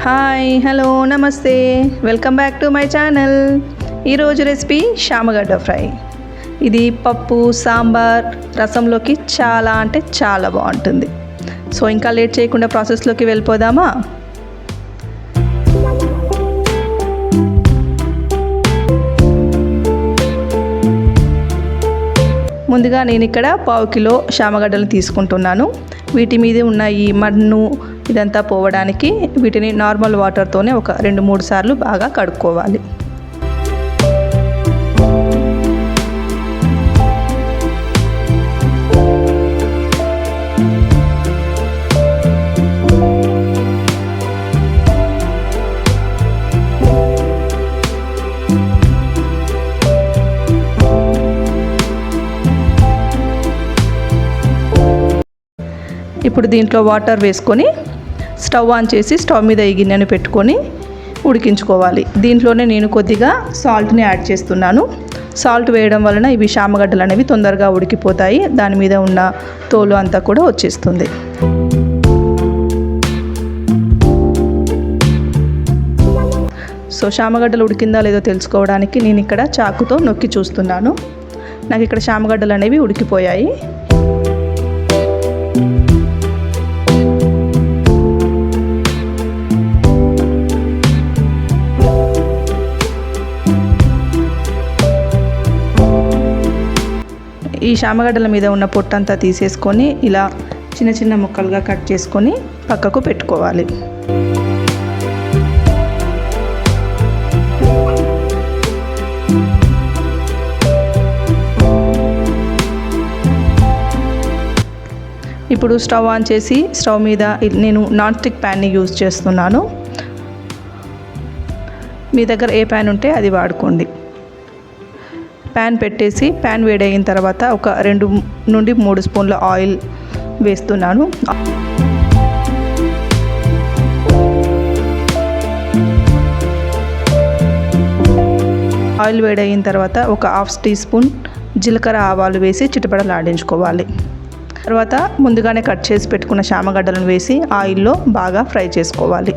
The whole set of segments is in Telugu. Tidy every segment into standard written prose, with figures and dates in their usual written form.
హాయ్ హలో నమస్తే welcome back to my channel. ఈరోజు రెసిపీ శామగడ్డ ఫ్రై. ఇది పప్పు సాంబార్ రసంలోకి చాలా అంటే చాలా బాగుంటుంది. సో ఇంకా లేట్ చేయకుండా ప్రాసెస్లోకి వెళ్ళిపోదామా. ముందుగా నేను ఇక్కడ 1/2 కిలో శామగడ్డలు తీసుకుంటున్నాను. వీటి మీద ఉన్న ఈ మన్ను ఇదంతా పోవడానికి వీటిని నార్మల్ వాటర్తోనే ఒక 2-3 సార్లు బాగా కడుక్కోవాలి. ఇప్పుడు దీంట్లో వాటర్ వేసుకొని స్టవ్ ఆన్ చేసి స్టవ్ మీద ఈ గిన్నెను పెట్టుకొని ఉడికించుకోవాలి. దీంట్లోనే నేను కొద్దిగా సాల్ట్ని యాడ్ చేస్తున్నాను. సాల్ట్ వేయడం వలన ఇవి శామగడ్డలు అనేవి తొందరగా ఉడికిపోతాయి. దాని మీద ఉన్న తోలు అంతా కూడా వచ్చేస్తుంది. సో శామగడ్డలు ఉడికిందా లేదో తెలుసుకోవడానికి నేను ఇక్కడ చాకుతో నొక్కి చూస్తున్నాను. నాకు ఇక్కడ శామగడ్డలు అనేవి ఉడికిపోయాయి. ఈ శామగడ్డల మీద ఉన్న పొట్టంతా తీసేసుకొని ఇలా చిన్న చిన్న ముక్కలుగా కట్ చేసుకొని పక్కకు పెట్టుకోవాలి. ఇప్పుడు స్టవ్ ఆన్ చేసి స్టవ్ మీద నేను నాన్ స్టిక్ ప్యాన్ని యూజ్ చేస్తున్నాను. మీ దగ్గర ఏ ప్యాన్ ఉంటే అది వాడుకోండి. ప్యాన్ పెట్టేసి ప్యాన్ వేడయిన తర్వాత ఒక 2 నుండి 3 స్పూన్ల ఆయిల్ వేస్తున్నాను. ఆయిల్ వేడయిన తర్వాత ఒక 1/2 టీ స్పూన్ జీలకర్ర ఆవాలు వేసి చిటపటలాడించుకోవాలి. తర్వాత ముందుగానే కట్ చేసి పెట్టుకున్న శామగడ్డలను వేసి ఆయిల్లో బాగా ఫ్రై చేసుకోవాలి.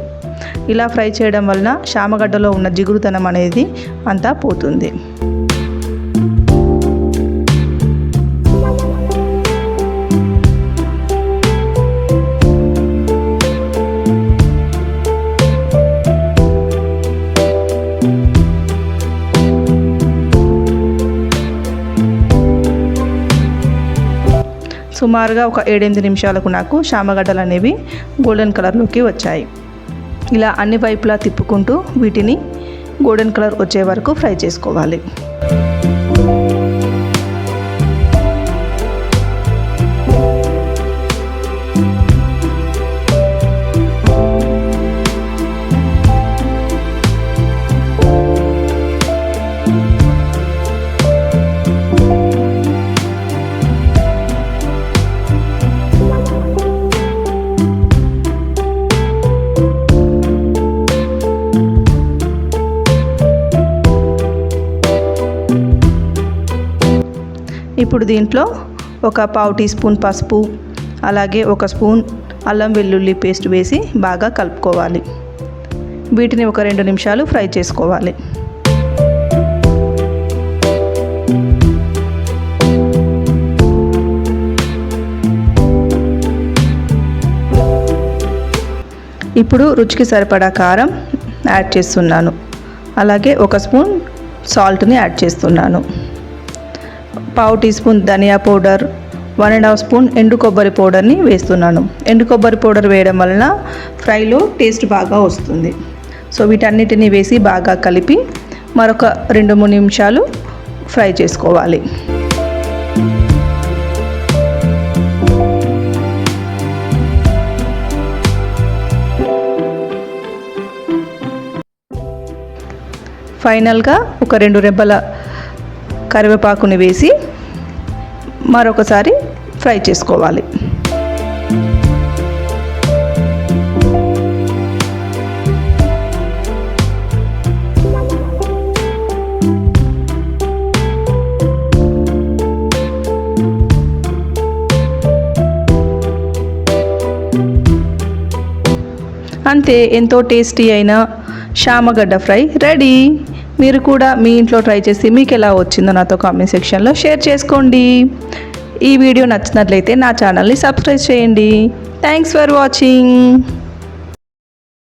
ఇలా ఫ్రై చేయడం వలన శామగడ్డలో ఉన్న జిగురుతనం అనేది అంతా పోతుంది. సుమారుగా ఒక 7-8 నిమిషాలకు నాకు శామగడ్డలు అనేవి గోల్డెన్ కలర్లోకి వచ్చాయి. ఇలా అన్ని వైపులా తిప్పుకుంటూ వీటిని గోల్డెన్ కలర్ వచ్చే వరకు ఫ్రై చేసుకోవాలి. ఇప్పుడు దీంట్లో ఒక 1/2 టీ స్పూన్ పసుపు, అలాగే 1 స్పూన్ అల్లం వెల్లుల్లి పేస్ట్ వేసి బాగా కలుపుకోవాలి. వీటిని ఒక 2 నిమిషాలు ఫ్రై చేసుకోవాలి. ఇప్పుడు రుచికి సరిపడా కారం యాడ్ చేస్తున్నాను. అలాగే 1 స్పూన్ సాల్ట్ని యాడ్ చేస్తున్నాను. 1/2 టీ స్పూన్ ధనియా పౌడర్, 1.5 స్పూన్ ఎండు కొబ్బరి పౌడర్ని వేస్తున్నాను. ఎండు కొబ్బరి పౌడర్ వేయడం వలన ఫ్రైలో టేస్ట్ బాగా వస్తుంది. సో వీటన్నిటిని వేసి బాగా కలిపి మరొక 2-3 నిమిషాలు ఫ్రై చేసుకోవాలి. ఫైనల్గా ఒక 2 రెబ్బల కరివేపాకుని వేసి మరొకసారి ఫ్రై చేసుకోవాలి. అంతే. అంతే, ఎంతో టేస్టీ అయిన శామగడ్డ ఫ్రై రెడీ. మీరు కూడా మీ ఇంట్లో ట్రై చేసి మీకు ఎలా వచ్చిందో నాతో కామెంట్ సెక్షన్లో షేర్ చేసుకోండి. ఈ వీడియో నచ్చినట్లయితే నా ఛానల్ని సబ్స్క్రైబ్ చేయండి. Thanks for watching.